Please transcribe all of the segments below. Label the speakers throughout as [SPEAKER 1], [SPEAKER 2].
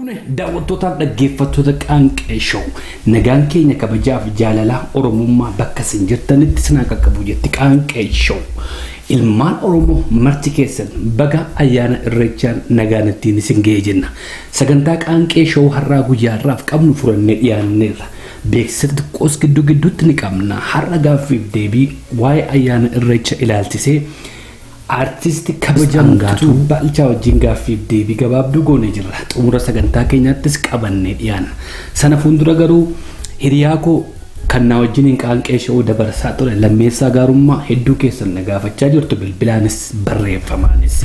[SPEAKER 1] fuune daawwattootaaf dhaggeeffattoota Qaanqee Show nagaan keenya kabajaaf jaalalaa Oromummaa bakka isin jirtanitti sinaa qaqqabu jetti Qaanqee Show. Ilmaan Oromoo marti keessan baga ayyaana irreechaan nagaan ittiin isin ga'e jenna. Sagantaa Qaanqee Show har'aa guyyaa irraaf qabnu furannee dhiyaanneerra. Beeksisa xiqqoos gidduutti ni qabna. Har'a gaaffiif deebii waa'ee ayyaana irreecha ilaalchisee artisti kabajamaa Baalchaa wajjin gaaffiif deebii gabaabduu goonee jirra. Xumura sagantaa keenyaattis qabannee dhiyaanna. Sana fuuldura garuu hiriyaa koo kan na wajjin Qaanqee Show dabarsaa ture lammeessaa gaarummaa hedduu keessan na gaafachaa jirtu bilbilaanis barreeffamaanis.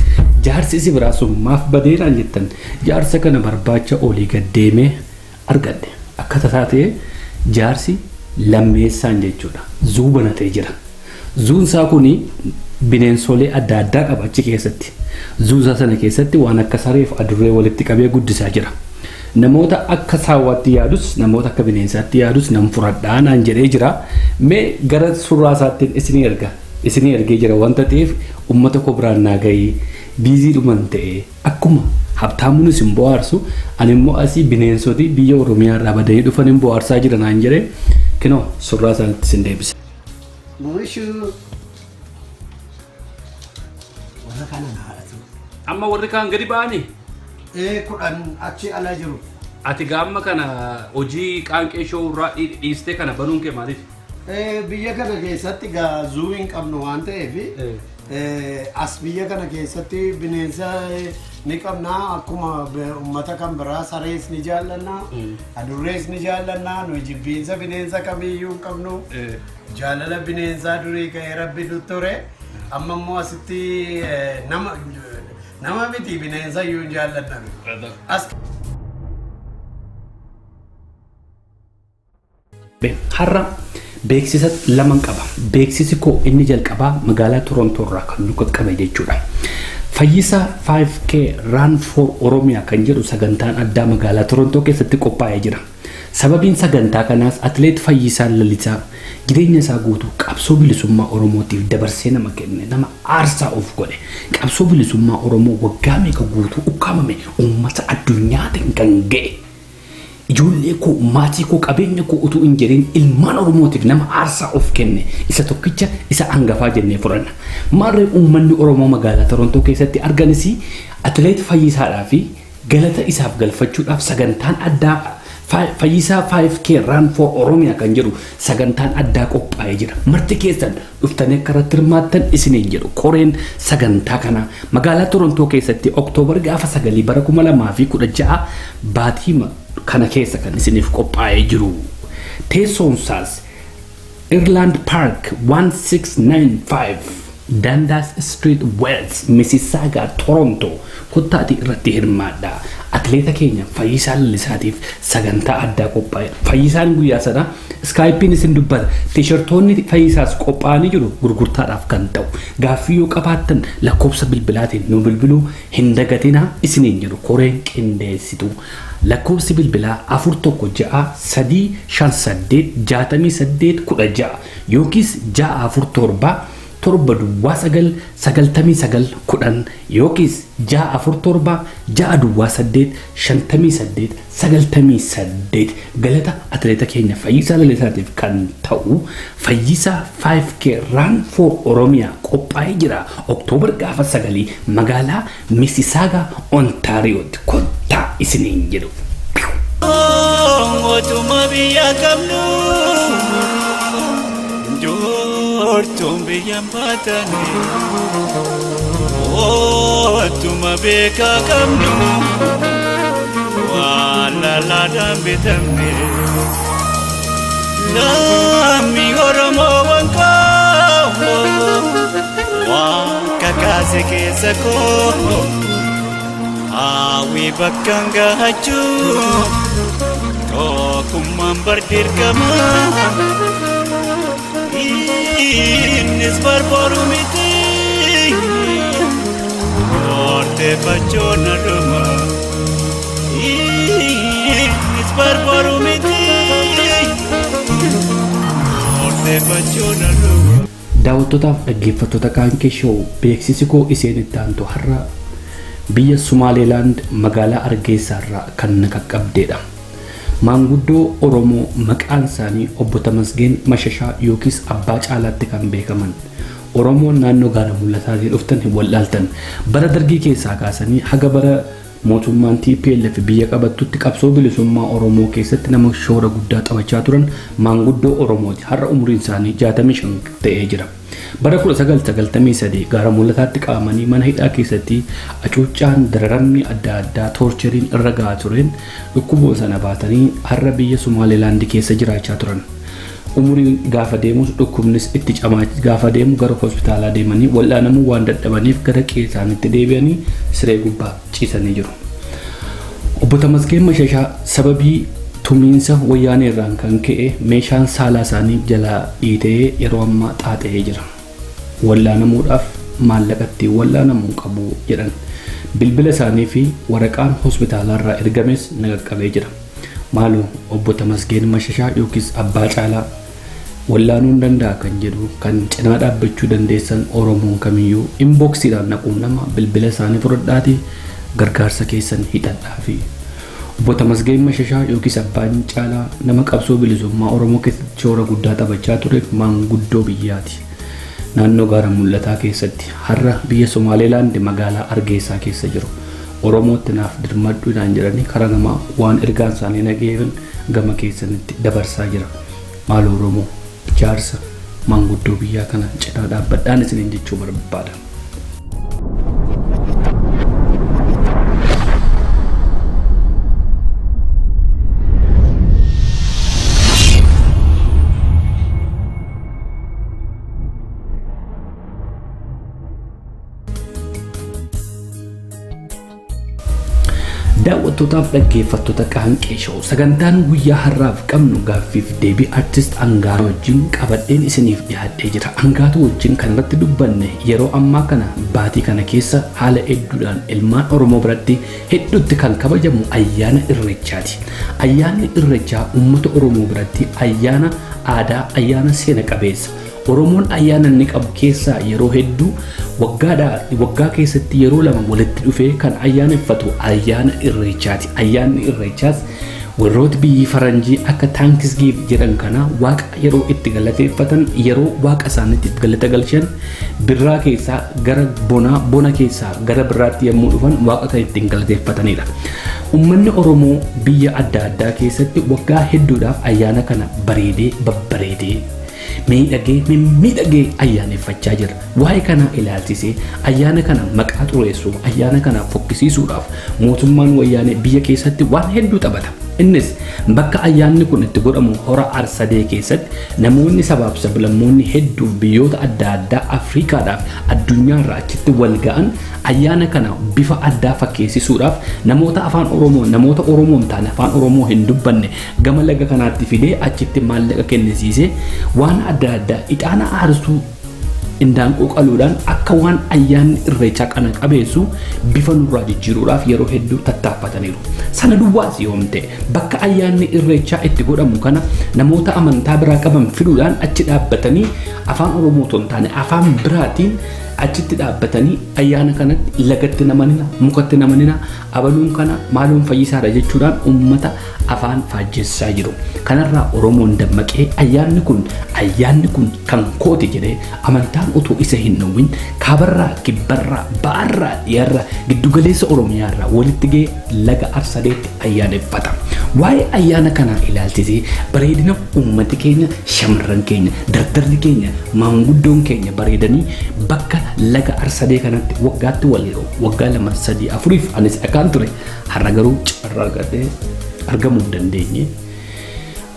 [SPEAKER 1] Jaarsi si biraasummaaf badeeraan jettan jaarsa kana barbaacha olii gaddeemee argadde. Akka taatee jaarsi lammeessaan jechuudha. Zuubanatee jira. Zuunsaa kuni bineensolee adda addaa qaba achi keessatti. Zuusaa sana keessatti waan akka sareef adurree walitti qabee guddisaa jira. Namoota akka saawwaatti yaadus namoota akka bineensaatti yaadus nam furadhaa naan jedhee jira. Mee gara suuraa isaatti isinii ergee jira wanta ta'eef uummata koo biraan naa gahee biizii dhuman ta'e akkuma habtaamuun isin bohaarsu ani immoo asii bineensoti biyya Oromiyaa irraa badanii dhufan hin bohaarsaa jiran naan jedhee kinoo suuraa isaatti isin deebisa. Amma warri kaan gadi ba'anii?
[SPEAKER 2] Kudhan achi ala jiru.
[SPEAKER 1] Ati gaamma kana hojii Qaanqee Show irraa dhiistee kana banuun kee maaliif?
[SPEAKER 2] Biyya kana keessatti zuu hin qabnu waan ta'eef as biyya kana keessatti bineensa ni qabna akkuma uummata kan biraa sarees ni jaallanna adurrees ni jaallanna nu jibbiinsa bineensa kamiyyuu hin qabnu jaalala bineensaa durii ka'ee rabbi ture amma immoo asitti nama miti bineensa iyyuu hin jaallanna.
[SPEAKER 1] Har'a beeksisa lama qaba. Beeksisi koo inni jalqabaa magaalaa Torontoo irraa kan nu qaqqabe jechuudha. Fayyisaa 5K Run for Oromiyaa kan jedhu sagantaan addaa magaalaa Torontoo keessatti qophaa'ee jira. Sababiin sagantaa kanaas atileet Fayyisaa Lalisaa jireenya isaa guutuu qabsoo bilisummaa Oromootiif dabarsee nama kenne nama aarsaa of godhe qabsoo bilisummaa Oromoo waggaa meeqa guutuu ukkaamame uummata addunyaatiin kan ga'e. Ijoollee koo maatii koo qabeenya koo utuu hin jedhin ilmaan Oromootiif nama aarsaa of kenne isa tokkicha isa hangafaa jennee furanna. Maarree uummanni Oromoo magaalaa Torontoo keessatti arganis atileet Fayyisaadhaa fi galata isaaf galfachuudhaaf sagantaan addaa Fayyisaa 5K Run for Oromiyaa kan jedhu sagantaan addaa qophaa'ee jira. Marti keessan dhuftanii akka irratti hirmaattan isiniin jedhu koreen sagantaa kana magaalaa Torontoo keessatti Oktoobar gaafa 9 bara 2016 baatii kana keessa kan isiniif qophaa'ee jiru. Teessoon isaas Irland Park 1695 Dundas Street West Mississauga Toronto kuttaati irratti hirmaadha. Atileeta keenya Fayyisaa Lalisaatiif sagantaa addaa qophaa'e. Fayyisaan guyyaa sana Skype'n isin dubbata. Tiishartoonni Fayyisaas qophaa'anii jiru gurgurtaadhaaf kan ta'u. Gaaffii yoo qabaattan lakkoofsa bilbilaatiin nu bilbiluu hin dagatinaa isiniin jedhu koreen qindeessitu. Lakkoofsi bilbilaa 414-358-68-16 yookiis 647 7 yookiis 647-6 galata atileeta keenya Fayyisaa Lalisaatiif kan ta'u Fayyisaa 5K Run for Oromiyaa qophaa'ee jira. Oktoobar gaafa 9 magaalaa Mississauga Ontaariyootti kottaa isiniin jedhu.
[SPEAKER 3] Ortumbi yambatani, otuma beka kamnu, wala la dambitamne. Nami Oromo wanka, wakakase kesako, awi bakanga hachu, tokumam berdirgama. Innis barbarumiti Orte facciona ruma Innis barbarumiti Orte facciona ruma
[SPEAKER 1] daawwattootaaf dhaggeeffattoota Qaanqee Show beeksisi koo iseen itti aantu har'a biyya Sumaaleelaand magaalaa Hargeysaa irraa kan qaqqabdeedha. Maanguddoo Oromoo maqaan isaanii obbo Tamasgeen Mashashaa yookiis Abbaa Caalaatti kan beekaman. Oromoon naannoo gaara mul'ataatiin dhuftan hin wallaaltan. Bara dargii keessaa kaasanii haga bara mootummaan TPLF biyya qabattutti qabsoo bilisummaa Oromoo keessatti nama shoora guddaa taphachaa turan maanguddoo Oromooti. Har'a umriin isaanii 65 ta'ee jira. Bara 1993 gaara mul'ataatti qabamanii mana hidhaa keessatti acuuccaan dararamni adda addaa toorcheriin irra gahaa tureen dhukkuboon sana baatanii har'a biyya Sumaaleelaand keessa jiraachaa turan. Umriin gaafa deemus dhukkubnis itti camaa gaafa deemu gara hospitaalaa deemanii wal'aanamuu waan dadhabaniif gara qe'ee isaaniitti deebi'anii siree gubbaa ciisanii jiru. Obbo Tamasgeen Mashashaa sababii tumiinsa wayyaanee irraan kan ka'e meeshaan saalaa isaanii jalaa dhiitee yeroo ammaa xaaxa'ee jira. Wal'aanamuudhaaf maallaqatti wal'aanamuu qabu jedhan. Bilbila isaanii fi waraqaan hospitaalaa irraa ergames qaqqabee jira. Maaloo obbo Tamasgeen Mashashaa yookiis Abbaa Caalaa wal'aanuu danda'a kan jedhu kan cinaa dhaabbachuu dandeessan Oromoon kamiyyuu inboksiidhaan naquun nama bilbila isaanii fudhadhaatii gargaarsa keessan hidhadhaa fi obbo Tamasgeen Mashashaa yookiis Abbaan Caalaa nama qabsoo bilisummaa Oromoo keessatti shoora guddaa taphachaa ture maanguddoo biyyaati. Naannoo gaara mul'ataa keessatti har'a biyya Sumaaleelaand magaalaa Hargeysaa keessa jiru. Oromootti naaf dirmadhuudhaan jedhanii karaa namaa waan ergaan isaanii nageeyan gama keessanitti dabarsaa jira. Maal Oromoo ijaarsa maanguddoo biyyaa kana cinaa dhaabbadhaan isiniin jechuu barbaada. Daawwattootaaf dhaggeeffattoota Qaanqee Show sagantaan guyyaa har'aaf qabnu gaaffiif deebii artist Angaatuu wajjin qabadheen isiniif dhiyaadhee jira. Angaatuu wajjin kan irratti dubbanne yeroo ammaa kana baatii kana keessa haala hedduudhaan ilmaan Oromoo biratti hedduutti kan kabajamu ayyaana Irreechaati. Ayyaanni Irreechaa uummata Oromoo biratti ayyaana aadaa, ayyaana seena qabeessa. Oromoon ayyaana inni qabu keessaa yeroo hedduu waggaa keessatti yeroo lama walitti dhufee kan ayyaaneffatu ayyaana Irreechaati. Ayyaanni Irreechaas warroota biyyi faranjii akka Thanksgiving jedhan kana waaqa yeroo itti galateeffatan yeroo waaqa isaaniitiif galata galchan birraa keessaa gara bona keessaa gara birraatti yommuu dhufan waaqa kan ittiin galateeffatanidha. Uummanni Oromoo biyya adda addaa keessatti waggaa hedduudhaaf ayyaana kana bareedee babbareedee miidhagee ayyaaneffachaa jira. Waa'ee kana ilaalchisee ayyaana kana maqaa xureessuu ayyaana kana fokkisiisuudhaaf mootummaan wayyaanee biyya keessatti waan hedduu taphata. Innis bakka ayyaanni kun itti godhamu hora Arsadee keessatti namoonni sabaaf sablammoonni hedduu biyyoota adda addaa Afriikaadhaaf addunyaarraa achitti wal ga'an ayyaana kana bifa addaa fakkeessisuudhaaf namoota afaan Oromoo namoota Oromoon taane afaan Oromoo hin dubbanne gama laga kanaatti fidee achitti maallaqa kennisiisee waan adda addaa ixaana aarsuu indaanqoo qaluudhaan akka waan ayyaanni Irreechaa kana qabeessu bifa nurraa jijjiiruudhaaf yeroo hedduu tattaaffataniiru. Sana duwwaas yoom ta'e bakka ayyaanni Irreechaa itti godhamu kana namoota amantaa biraa qaban fiduudhaan achi dhaabbatanii afaan Oromoo ton taane afaan biraatiin achitti dhaabbatanii ayyaana kanatti lagatti namanina mukatti namanina abaluun kana maaluun fayyisaadha jechuudhaan uummata afaan faajjessaa jiru. Kanarraa Oromoon dammaqee ayyaanni kun kan kooti jedhee amantaan utuu isa hin dhowwin kaabarraa kibbarraa ba'arraa dhiyaarraa giddugaleessa Oromiyaarraa walitti ga'ee laga Arsadeetti ayyaaneffata. Waa'ee ayyaana kanaa ilaalchisee bareedina uummati keenya shamarran keenya dardarri keenya maanguddoon keenya bareedanii bakka laga Arsadee kanatti waggaatti waggaa 2 3 4 anis akaan ture har'a garuu carraa argadhee argamuu hin dandeenye.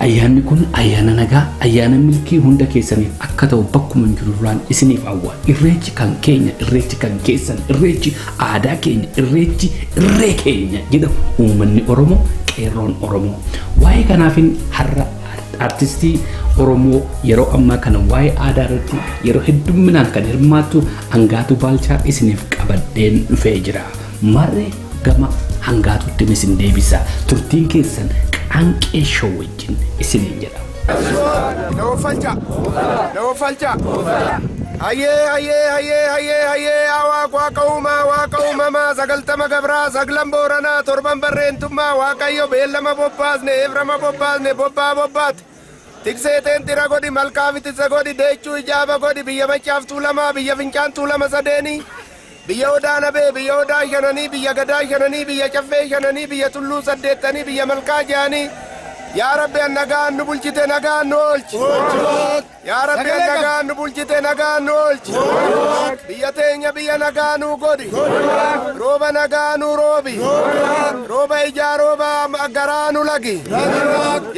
[SPEAKER 1] Ayyaanni kun ayyaana nagaa ayyaana milkii hunda keessaniif akka ta'u bakkuma jirurraan isiniif hawwa. Irreechi kan keenya irreechi kan keessan irreechi aadaa keenya irreechi irree keenya jedha uummanni Oromoo qeerroon Oromoo. Waa'ee kanaafin har'a artistii Oromoo yeroo ammaa kana waa'ee aadaa irratti yeroo hedduminaan kan hirmaattu Angaatuu Baalchaa isiniif qabadheen dhufee jira. Marree gama Angaatuutti isin deebisa. Turtiin keessan Qaanqee Show wajjin isiniin jedha.
[SPEAKER 4] Hayyee Waaqa uumamaa sagaltama gabraa saglan booranaa torban barreentummaa Waaqayyo beellama bobbaasne ebrama bobbaasne bobbaate tikseeteen tira godhi malkaaf ittisa godhi deechuu ijaaba godhi biyya machaaf tuulamaa biyya fincaan tuulama sadeenii biyya odaa nabee biyya odaa shananii biyya gadaa shananii biyya caffee shananii biyya tulluu saddeettanii biyya malkaa jaanii yaa rabbi nagaan nu bulchite nagaan nu oolchi yaa rabbi nagaan nu bulchite nagaan nu oolchi biyya teenya biyya nagaan nu godhi rooba nagaan nu roobi rooba ijaa rooba garaa nu lagi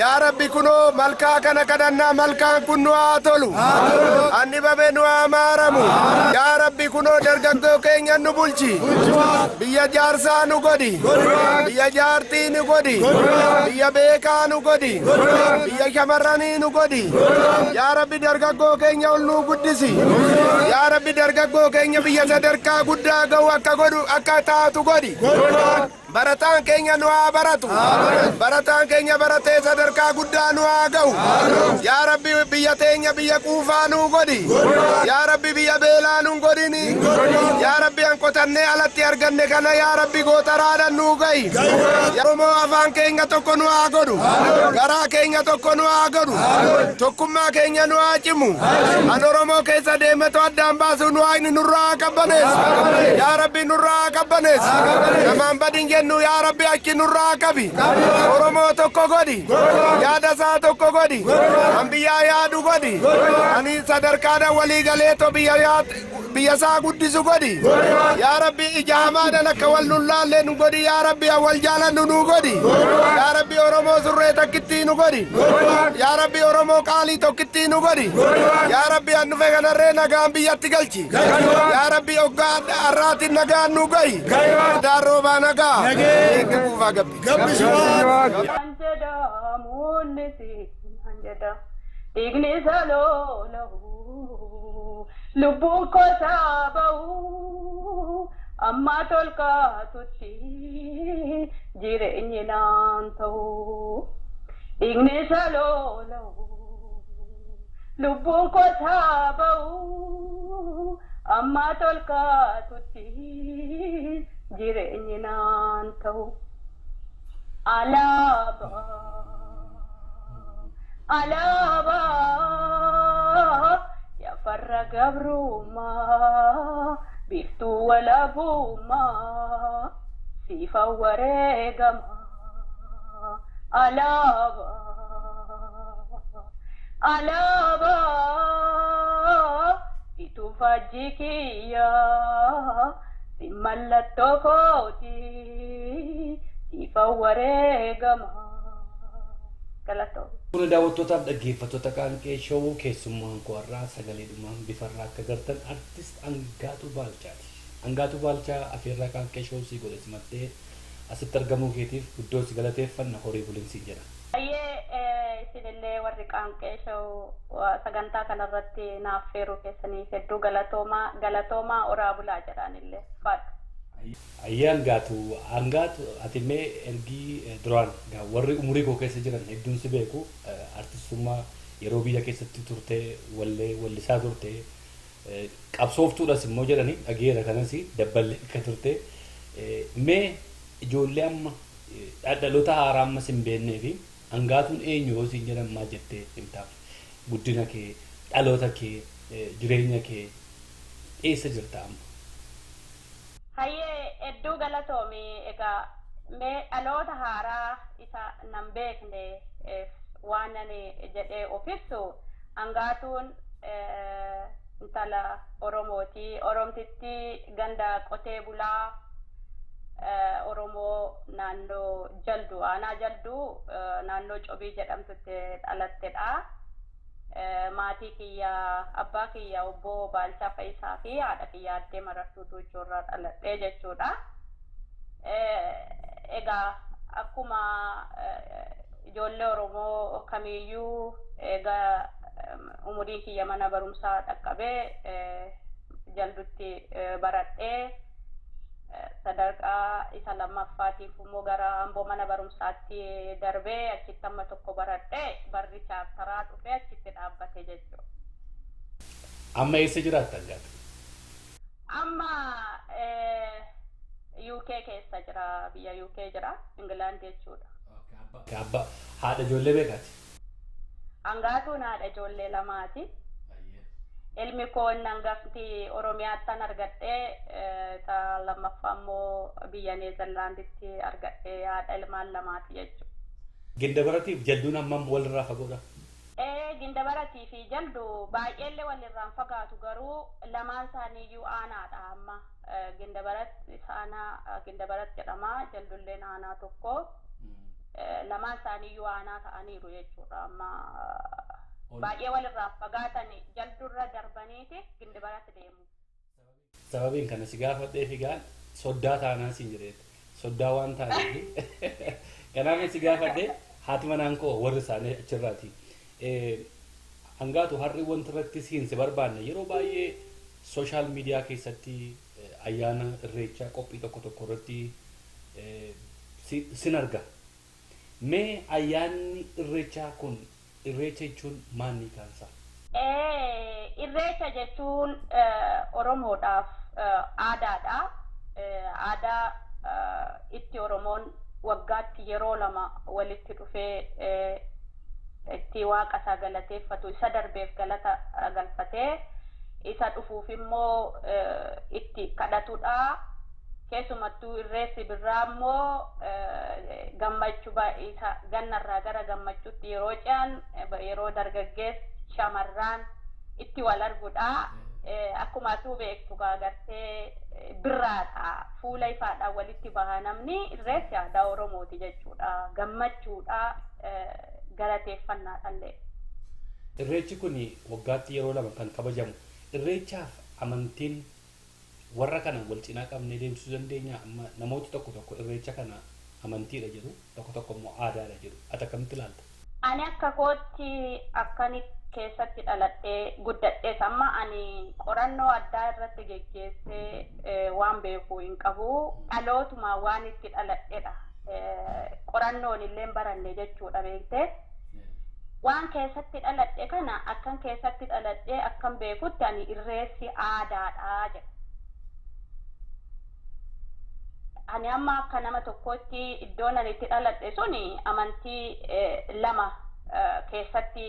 [SPEAKER 4] yaa rabbi kunoo malkaa kana kadhannaa malkaan kun nu haa tolu anni babe nu haa maaramu yaa rabbi kunoo dargaggoo keenya nu bulchi biyya jaarsaa nu godhi biyya jaartii nu godhi biyya beekaa nu godhi biyya shamarranii nu godhi yaa rabbi dargaggoo keenya ol nu guddisi yaa rabbi dargaggoo keenya biyya sadarkaa guddaa ga'u akka godhu akka taatu godhi barataan keenya nu haa baratu barataan keenya baratee sadarkaa guddaa nu haa ga'u yaa rabbi biyya teenya biyya quufaa nu godhi yaa rabbi biyya beelaa nu godhini yaa rabbi hanqotannee alatti arganne kana yaa rabbi gootaraadhan nu ga'i oromoo afaan keenya tokko nu haa godhu garaa keenya tokko nu haa godhu tokkummaa keenya nu haa cimu an oromoo keessa deemetu addaan baasu nu haa inni nurraa qabbaneessu yaa rabbi nurraa qabbaneessu namaan badin jennu yaa rabbi achi nurraa qabi oromoo tokko godhi yaada isaa tokko godhi an biyyaa yaadu godhi ani sadarkaadhaan walii galeeto biyya isaa guddisu godhi yaa rabbi ija hamaadhaan akka wal nullaallee nu godhi yaa rabbi wal jaalannu nu godhi yaa rabbi oromoo surree takkittii nu godhi yaa rabbi oromoo qaalii tokkittii nu godhi yaa rabbi an dhufe kanarree nagaan biyyatti galchi yaa rabbi hoggaa arraatiin nagaan nu gahi daan roobaa nagaa eegga kuufaa gabbi
[SPEAKER 5] Igni salolahu lubbuun kosaa bahu amma tolka tutti jireenyi naan ta'u. Igni salolahu lubbuun kosaa bahu amma tolka tutti jireenyi naan ta'u. Alaba ya farra gabruma biftu wala buma sifa waregama alaba itu fajikiya simallatto koti sifa waregama galato.
[SPEAKER 1] Kun daawwattootaaf dhaggeeffattoota Qaanqee Showuu keessummaan koo irraa sagaleedhumaan bifarraa akka gartan artist Angaatuu Baalchaati. Angaatuu Baalchaa afeerraa Qaanqee Showuu sii godhe simattee asitti argamuu keetiif guddoo si galateeffanna horii bulinsiin jedha.
[SPEAKER 5] Isinillee warri Qaanqee Showuu sagantaa kanarratti naaf feeruu keessanii hedduu galatoomaa oraa bulaa jedhaanillee faadha.
[SPEAKER 1] Angaatu atimee ergii duraan warri umurii koo keessa jiran hedduun si beeku artistummaa yeroo biyya keessatti turtee wallisaa turtee qabsooftuudhas immoo jedhanii dhageera kanas dabballee akka turtee mee ijoollee amma dhaloota haaraa ammas hin beeknee fi Angaatuun eenyu yoo siin jedhan maal jettee himtaaf guddina kee dhaloota kee jireenya kee eessa jirta amma?
[SPEAKER 5] Hayyee hedduu galatoomi egaa mee dhaloota haaraa isa nan beekne waan ani jedhee of ibsu Angaatuun intala Oromooti. Oromtitti ganda qotee bulaa Oromoo naannoo Jalduu aanaa Jalduu naannoo Cobii jedhamtutti dhalattedha. Maatii kiyya abbaa kiyya obbo Baalchaa Fayisaa fi haadha kiyya addee Marartuu Tuuchoorraa dhaladhee jechuudha. Egaa akkuma ijoollee Oromoo kamiyyuu egaa umurii kiyya mana barumsaa dhaqqabee Jalduutti baradhee sadarkaa isa lammaffaatiif immoo gara Amboo mana barumsaatti darbee achitti amma tokko baradhee barri chaaptaraa dhufee achitti dhaabbate jechuudha.
[SPEAKER 1] Amma eessa jiraata Angaatu?
[SPEAKER 5] Amma UK keessa jira, biyya UK jira, England jechuudha.
[SPEAKER 1] Abbaa haadha ijoollee beekaati?
[SPEAKER 5] Angaatuun haadha ijoollee lamaati. Ilmi koo hangafti Oromiyaattan argadhee ta lammaffaa immoo biyya Neezerlaanditti argadhee haadha ilmaan lamaati jechuudha.
[SPEAKER 1] Gindabaratiif jalduun hammam walirraa fagoodha?
[SPEAKER 5] Gindabaratii fi jaldu baay'eellee walirraan fagaatu garuu lamaan isaaniiyyuu aanaadha amma. Gindabarat jedhama, jaldulleen aanaa tokko. Lamaan isaaniiyyuu aanaa ta'aniiru jechuudha amma. Baay'ee walirraan fagaatanii jaldurra darbaniiti gindabaratti deemu.
[SPEAKER 1] Sababiin kana si gaafadheef egaan soddaa taanaa siin jedheeti. Soddaa waan taaneef kanaaf si gaafadhee haati manaan koo warri isaanii achirraati. Angaatu har'i wanti irratti siin si barbaanne yeroo baay'ee sooshaal miidiyaa keessatti ayyaana irreechaa qophii tokko tokko irratti sin arga. Mee ayyaanni irreechaa kun irreecha jechuun maal ni kaasa?
[SPEAKER 5] Irreecha jechuun Oromoodhaaf aadaadha. Aadaa itti Oromoon waggaatti yeroo lama walitti dhufee itti waaqa isaa galateeffatu, isa darbeef galata galfatee isa dhufuuf immoo itti kadhatudha. Keessumattuu irreessi birraa immoo gammachuu isa gannarraa gara gammachuutti yeroo ce'an yeroo dargaggeessi shamarran itti wal arguudha. Akkuma atuu beektu agartee birraadha, fuula ifaadhaan walitti baha namni. Irreessi aadaa Oromooti jechuudha, gammachuudha, galateeffannaadhallee.
[SPEAKER 1] Irreechi kun waggaatti yeroo lama kan kabajamu. Irreechaaf amantiin warra kana wal cinaa qabnee deemsisuu dandeenya. Amma namooti tokko tokko irreecha kana amantiidha jedhu, tokko tokko immoo aadaadha jedhu. Ati akkamitti ilaalta?
[SPEAKER 5] Ani akka kootti akkani keessatti dhaladhee guddadhees amma ani qorannoo addaa irratti geggeessee waan beekuu hin qabu. Dhalootuma waan itti dhaladheedha. Qorannoon illee baranne jechuudha beektee. Waan keessatti dhaladhe kana akkan keessatti dhaladhee akkan beekutti ani irreessi aadaadha jedha. Ani amma akka nama tokkotti iddoon ani itti dhaladhe suni amantii lama keessatti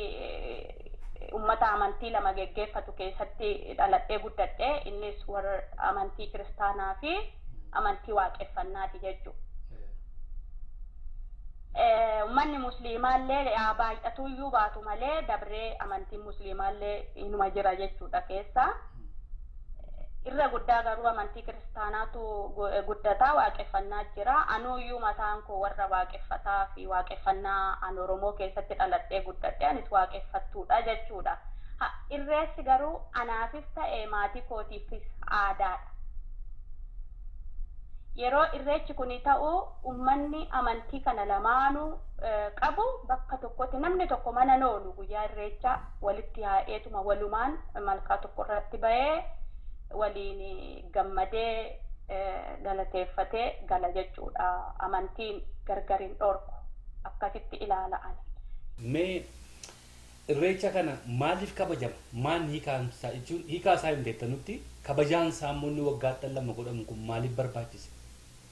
[SPEAKER 5] ummata amantii lama geggeeffatu keessatti dhaladhee guddadhe. Innis warra amantii kiristaanaa fi amantii waaqeffannaati jechuudha. Ummanni musliimaallee baay'atuyyuu baatu malee dabree amantiin musliimaallee inuma jira jechuudha keessa. Irra guddaa garuu amantii kiristaanaatu guddataa waaqeffannaa jira. Anuuyyuu mataan koo warra waaqeffataa fi waaqeffannaa an Oromoo keessatti dhaladhee guddadhe anis waaqeffattuudha jechuudha. Irreessi garuu anaafis ta'ee maatii kootiifis aadaadha. Yeroo irreechi kuni ta'u ummanni amantii kana lamaanuu qabu bakka tokkotti namni tokko mana noolu guyyaa irreecha walitti yaa'eetuma walumaan malkaa tokko irratti bahee waliin gammadee galateeffatee gala jechuudha. Amantiin gargariin dhorku akkasitti ilaala'an.
[SPEAKER 1] Mee irreecha kana maaliif kabajama? Maan hiikaansaa jechuun hiikaasaa hin beektanutti kabajaan saammoonni waggaatti lama godhamu kun maaliif barbaachise?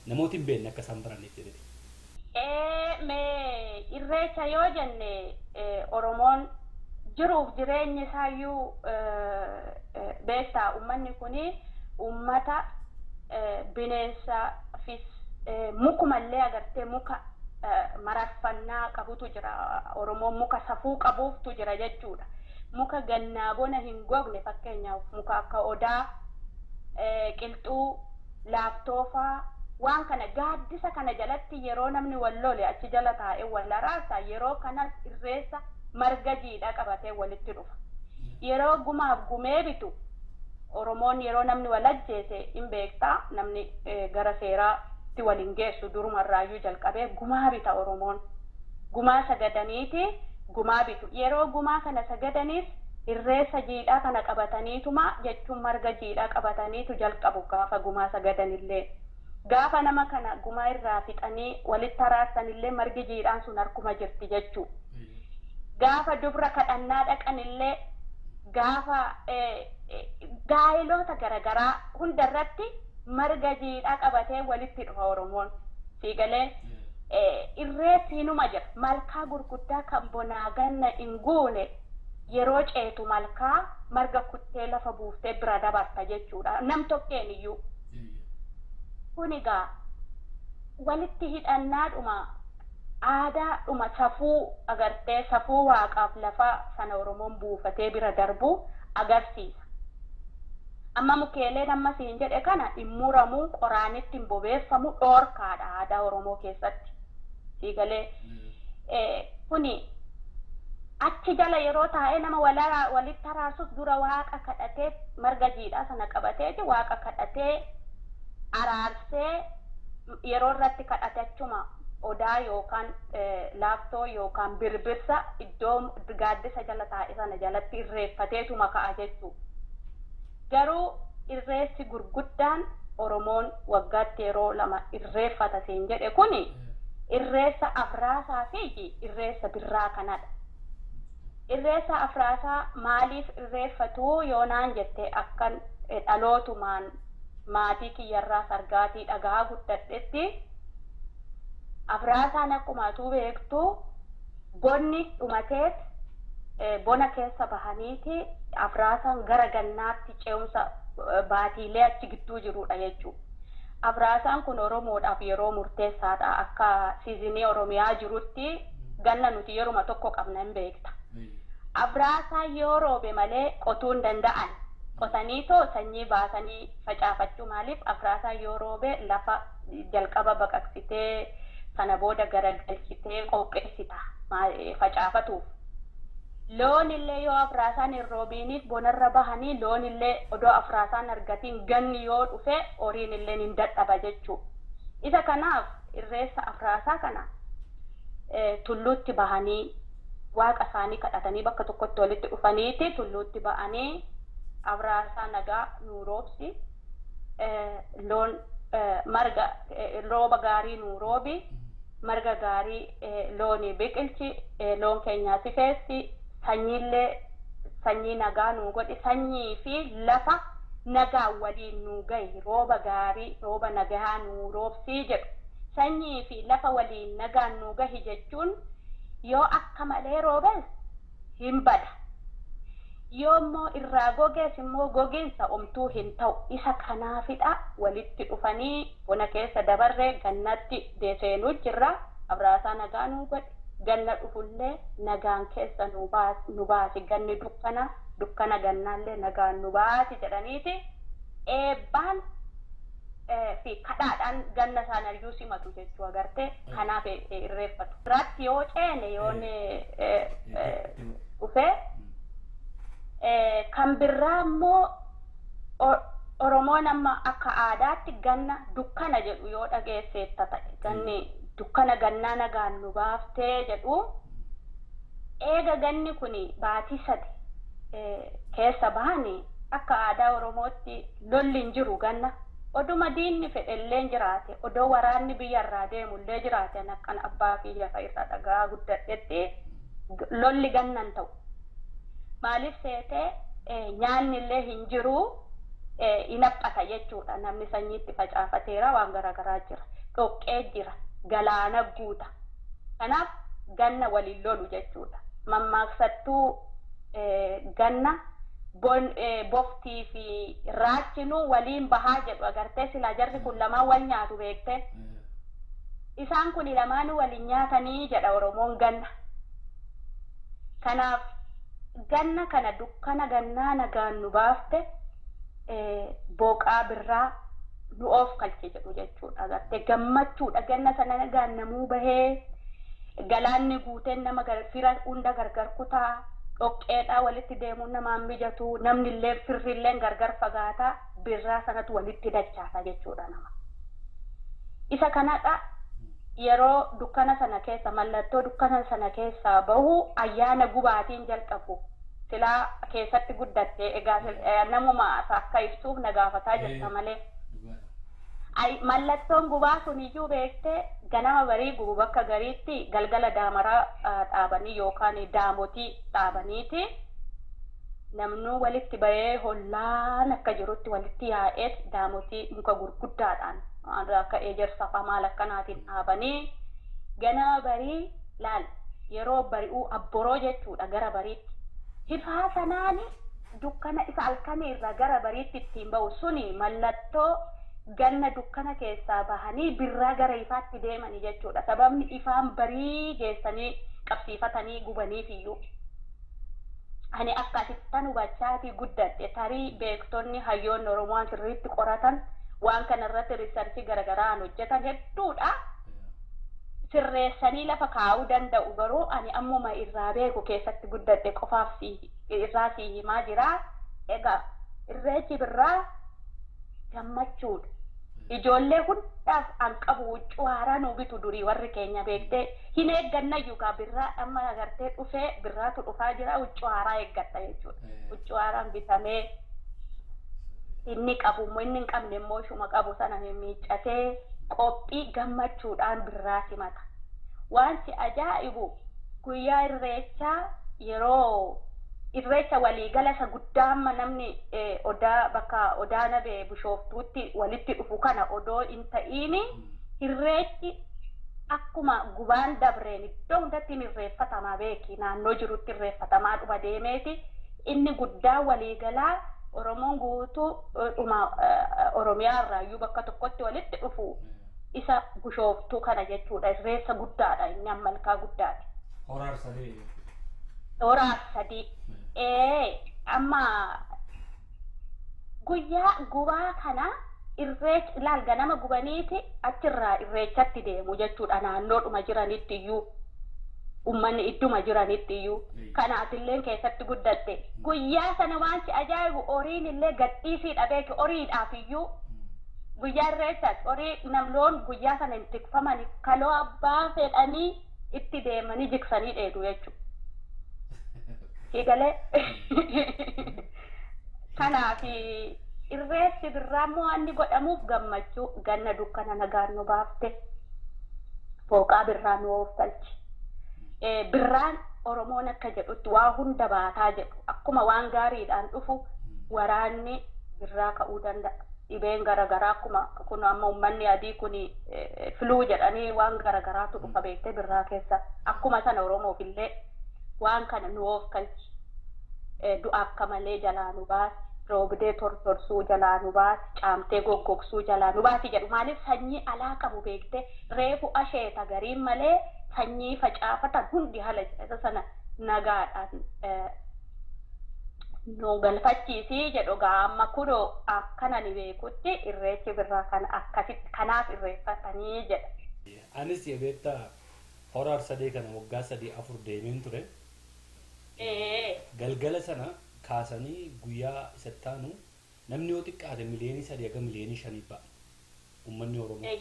[SPEAKER 1] Namooti hin beekne akka isaan baranneef jedhee.
[SPEAKER 5] Mee irreecha yoo jenne Oromoon jiruuf jireenyi isaayyuu beektaa ummanni kuni ummata bineensaafis mukumallee agartee muka mararfannaa qabutu jira. Oromoon muka safuu qabuuftu jira jechuudha. Muka gannaa bona hin gogne fakkeenyaaf muka akka odaa, qilxuu, laaftoofaa waan kana gaaddisa kana jalatti yeroo namni wal lole achi jala taa'ee wal araarsa yeroo kanas irreessa marga jiidhaa qabatee walitti dhufa. Yeroo gumaaf gumee bitu Oromoon yeroo namni wal ajjeese hin beektaa namni gara seeraatti waliin geessu durumarraayyuu jalqabee gumaa bita Oromoon. Gumaa sagadaniiti gumaa bitu. Yeroo gumaa kana sagadaniis irreessa jiidhaa kana qabataniituma jechuun marga jiidhaa qabataniitu jalqabu gaafa gumaa sagadanillee. Gaafa nama kana gumaa irraa fixanii walitti araarsanillee margi jiidhaan sun harkuma jirti jechuu. Gaafa dubra kadhannaa dhaqanillee gaafa gaa'eloota garaagaraa hundarratti marga jiidhaa qabatee walitti dhufa Oromoon. Siigalee irreessiinuma jira. Malkaa gurguddaa kan bonaa ganna hin guune yeroo ceetu malkaa marga kuttee lafa buuftee bira dabarta jechuudha. Nam tokkeen iyyuu. Kun egaa walitti hidhannaadhuma aadaadhuma safuu agartee safuu waaqaaf lafa sana Oromoon buufatee bira darbu agarsiisa. Amma mukeeleen amma siin jedhe kana hin muramuu qoraanitti hin bobeeffamu dhoorkaadha aadaa Oromoo keessatti. Siigalee kuni achi jala yeroo taa'ee nama walitti araarsuuf dura waaqa kadhatee marga jiidhaa sana qabateeti waaqa kadhatee araarsee yeroo irratti kadhatachuma odaa yookaan laaftoo yookaan birbirsa iddoo gaaddisa jala taa'e sana jalatti irreeffateetuma ka'a jechuudha. Garuu irreessi gurguddaan Oromoon waggaatti yeroo lama irreeffata siin jedhe kuni irreessa afraasaa fi irreessa birraa kanadha. Irreessa afraasaa maaliif irreeffatu yoo naan jette akkan dhalootumaan maatii kiyyarraa sargaatii dhagaa guddadhetti afraasaan akkumaatu beektu bonni dhumateet bona keessa bahaniiti afraasaan gara gannaatti ce'umsa baatiilee achi gidduu jirudha jechuudha. Afraasaan kun Oromoodhaaf yeroo murteessaadha akka siizinii Oromiyaa jirutti ganna nuti yeruma tokko qabna hin beekta. Afraasaan yoo roobe malee qotuu hin danda'an. Qotanii too sanyii baasanii facaafachuu maaliif afraasaan yoo roobe lafa jalqaba baqaqsitee sana booda garagalchitee qopheessita facaafatuuf. Loon illee yoo afraasaan hin roobiiniif bonarra bahanii loon illee odoo afraasaan argatiin ganni yoo dhufe horiin illee hin dadhaba jechuudha. Isa kanaaf irreessa afraasaa kana tulluutti bahanii waaqa isaanii kadhatanii bakka tokkotti walitti dhufaniiti tulluutti bahanii afraasaa nagaa nuu roobsi loon marga rooba gaarii nuu roobi marga gaarii loonii biqilchi loon keenyaa sifeessi sanyiillee sanyii nagaa nuu godhi sanyii fi lafa nagaa waliin nuu gahi rooba gaarii rooba nagaa nuu roobsii jedhu sanyii fi lafa waliin nagaa nuu gahi jechuun yoo akka malee roobes hin bada yoo immoo irraa gogees immoo gogiinsa omtuu hin ta'u isa kanaafidha walitti dhufanii bona keessa dabarree gannatti deeseenuu jirra afraasaa nagaa nuu godhi ganna dhufullee nagaan keessa nu baasi ganni dukkana gannaallee nagaan nu baasi jedhaniiti eebbaan fi kadhaadhaan ganna isaaniyyuu simatu jechuu agarte kanaaf irreeffatu. Irratti yoo ceene yoon dhufe kan birraa immoo Oromoon amma akka aadaatti ganna dukkana jedhu yoo dhageesseetta ta'e ganni dukkana gannaa nagaan nu baaftee jedhu eega ganni kuni baatii 3 keessa bahanii akka aadaa Oromootti lolli hin jiru ganna oduma diinni fedhellee jiraate odoo waraanni biyyarraa deemullee jiraate akkan abbaa kiyya fa'irra dhagaa guddadhetti lolli gannan ta'u maaliif seetee nyaanni illee hin jiru inaphata jechuudha namni sanyiitti facaafateera waan garaagaraa jira dhoqqee jira galaana guuta kanaaf ganna waliin lolu jechuudha mammaksattuu ganna boftii fi raachinuu waliin bahaa jedhu agartee silaa jarri kun lamaan wal nyaatu beekte isaan kun lamaan waliin nyaatanii jedha Oromoon ganna kanaaf ganna kana dukkana gannaa nagaan nu baafte booqaa birraa nu of kalche jedhu jechuudha agartee gammachuudha ganna sana nagaan namuu bahee galaanni guuteen nama fira hunda gargar kutaa dhoqqeedhaa walitti deemuun namaan mijatu namni illee firrillee gargar fagaataa birraa sanatu walitti dachaasa jechuudha nama isa kanadha yeroo dukkana sana keessa mallattoo dukkana sana keessa bahu ayyaana gubaatiin jalqabu silaa keessatti guddatte egaa namuma akka ibsuuf nagaafataa jirta malee mallattoon gubaa sun iyyuu beekte ganama barii gubu bakka gariitti galgala daamaraa dhaabanii yookaan daamotii dhaabaniiti namnu walitti bahee hollaan akka jirutti walitti yaa'ee daamotii muka gurguddaadhaan akka ejersafa maal akkanaatiin dhaabanii ganama barii laal yeroo bari'uu abboroo jechuudha gara bariitti ifaa sanaani dukkana isa halkanii irraa gara bariitti ittiin ba'u suni mallattoo ganna dukkana keessaa bahanii birraa gara ifaatti deemanii jechuudha sababni ifaan barii geessanii qabsiifatanii gubaniif iyyuu ani akkasittan hubachaati guddadhe tarii beektonni hayyoon Oromoo sirriitti qoratan waan kana irratti riisarchii garaagaraan hojjetan hedduudha sirreessanii lafa kaa'uu danda'u garuu ani ammuma irraa beeku keessatti guddadhe qofaaf irraa si himaa jira egaa irreechi birraa gammachuudha ijoollee hundaaf an qabu huccuu haaraa nuu bitu durii warri keenya beektee hin eeggannayyuu gaa birraa amma agartee dhufee birraatu dhufaa jira huccuu haaraa eeggadha jechuudha huccuu haaraan bitamee inni qabu immoo inni hin qabne immoo shuma qabu sana miiccatee qophii gammachuudhaan birraa simata wanti ajaa'ibu guyyaa irreechaa yeroo irreecha waliigala isa guddaa amma namni odaa bakka odaa nabee bishooftuutti walitti dhufu kana odoo hin ta'iini irreechi akkuma gubaan dabreen iddoo hundatti irreeffatamaa beeki naannoo jirutti irreeffatamaa dhuma deemeeti inni guddaa waliigalaa Oromoon guutuu dhuma Oromiyaa irraayyuu bakka tokkotti walitti dhufu isa bishooftuu kana jechuudha irreessa guddaadha inni ammalkaa guddaati. Horaar sadii amma guyyaa gubaa kana irreech ilaal ganama gubaniiti achirraa irreechatti deemu jechuudha naannoodhuma jiranitti iyyuu ummanni idduma jiranitti iyyuu kanaatillee keessatti guddatte guyyaa sana waanti ajaa'ibu horiin illee gadhiisii dhabeeki horiidhaaf iyyuu guyyaa irreechatti horii namloon guyyaa sana hin tikfamani kaloo abbaa fedhanii itti deemanii jiksanii dheedu jechuudha. Egalee kanaaf irreechi birraammoo wanni godhamuuf gammachuu ganna dukkana nagaan nu baafte fooqaa birraan nu ooftalchi birraan Oromoon akka jedhutti waa hunda baataa jedhu akkuma waan gaariidhaan dhufu waraanni birraa ka'uu danda'a dhibeen garagaraa akkuma kun amma uummanni adii kun filuu jedhanii waan garagaraatu dhufa beektee birraa keessa akkuma sana Oromoof illee waan kana nu oofkalchi du'a akka malee jalaa nu baasi roobdee tortorsuu jalaa nu baasi caamtee goggogsuu jalaa nu baasi jedhu maaliif sanyii alaa qabu beekte reefu asheeta gariin malee sanyii facaafatan hundi haala sana nagaadhaan nu galfachiisii jedhu gaa amma kunoo akkana ni beekutti irreechi birraa kana akkasitti kanaaf irreeffatanii jedha.
[SPEAKER 1] Anis beektaa horaar sadee kana waggaa 3-4 deemeen ture. Galgala sana kaasanii guyyaa isattaanu namni yoo xiqqaate miliyoonii 3 haga miliyoonii 5 ba'a uummanni Oromoo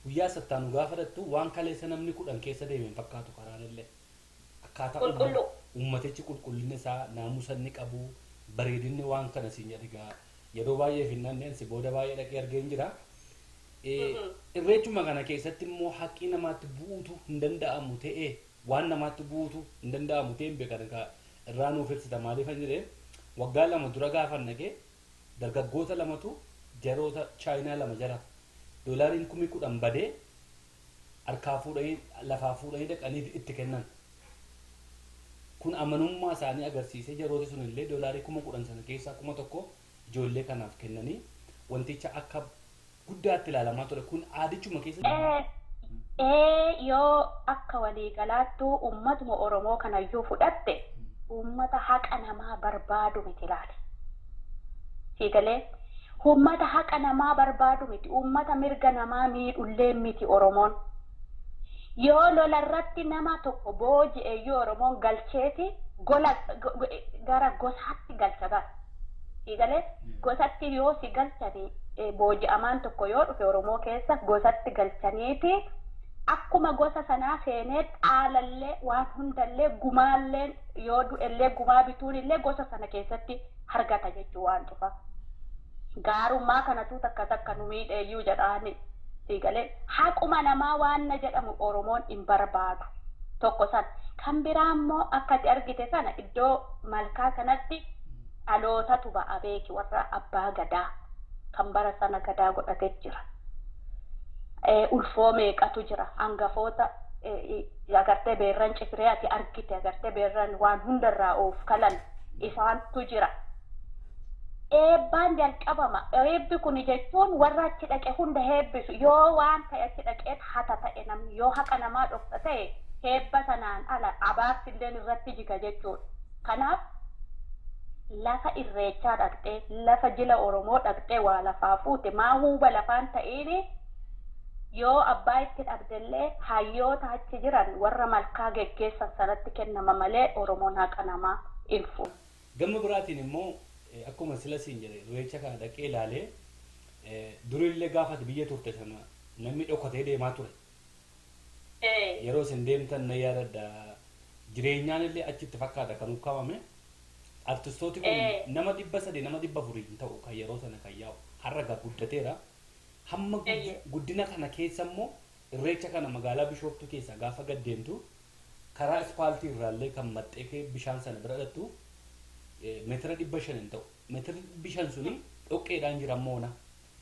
[SPEAKER 1] guyyaa isattaanu gaafa dhattu waan kaleessa namni 10 keessa deemeen fakkaatu karaan illee akkaataa uummatichi qulqullinni isaa naamusa inni qabu bareedinni waan kana siin jedhigaa yeroo baay'ee finnanneen si booda baay'ee dhaqee argeen jira irreechuma kana keessatti immoo haqqii namaatti buutu hin danda'amu ta'ee waan namaatti buutu hin danda'amu ta'een beekan irraa nuuf ibsita maaliif hin jedhee waggaa 2 dura gaafa naqee dargaggoota 2tu jaroota chaayinaa 2 jara doolaariin 10,000 badee harkaa fuudhanii lafaa fuudhanii dhaqanii itti kennan kun amanummaa isaanii agarsiisee jarooti sun illee doolaarii 10,000 sana keessaa 1,000 ijoollee kanaaf kennanii wanticha akka guddaatti ilaalamaa ture kun aadichuma keessa
[SPEAKER 5] yoo akka waliigalaattuu uummatuma Oromoo kanayyuu fudhatte uummata haqa namaa barbaadu miti ilaali. Siigalee uummata haqa namaa barbaadu miti uummata mirga namaa miidhullee miti Oromoon. Yoo lola irratti nama tokko booji'eeyyuu Oromoon galcheeti gara gosaatti galcha gara. Siigalee gosatti yoo si galchanii booji'amaan tokko yoo dhufe Oromoo keessa gosatti galchaniiti akkuma gosa sanaa seenee xaalallee waan hundallee gumaallee yoo du'ellee gumaa bituun illee gosa sana keessatti argata jechuu waan dhufa. Gaarummaa kanatu takka nu miidheeyyuu jedhaani siigalee haquma namaa waan na jedhamu Oromoon hin barbaadu tokko san kan biraa immoo akkati argite sana iddoo malkaa kanatti dhalootatu ba'a beeki warra abbaa gadaa kan bara sana gadaa godhatee jira. Ulfoo meeqatu jira hangafoota agartee beerran cifree ati argite agartee beerran waan hundarraa of kalan isaantu jira. Eebbaan jalqabama. Eebbi kun jechuun warra achi dhaqe hunda heebbisu yoo waan ta'e achi dhaqeet hata ta'e namni yoo haqa namaa dhoksa ta'e heebba sanaan ala abaarsilleen irratti jiga jechuudha. Kanaaf lafa irreechaa dhaqxee lafa jila Oromoo dhaqxee waa lafaa fuute maa huuba lafaan ta'een yoo abbaa itti dhabdellee hayyoota achi jiran warra malkaa geggeessan sanatti kennama malee Oromoon haqa namaa ilfu.
[SPEAKER 1] Gama biraatiin immoo akkuma sila siin jedhe irreecha kana dhaqee ilaalee durillee gaafate biyya turte sana namni dhokatee deemaa ture. Yeroo isin deemtan na yaadadha jireenyaan illee achitti fakkaata kan ukkaamame artistooti kun nama 300 nama 400 ta'u kan yeroo sana kan yaa'u har'a guddateera. Hamma guddina kana keessa immoo irreecha kana magaalaa Bishooftuu keessa gaafa gad deemtu karaa ispaaltii irraallee kan maxxee bishaan sana bira dhattu meetira 500 ta'u. Meetira 500 suni dhoqqeedhaan jira moona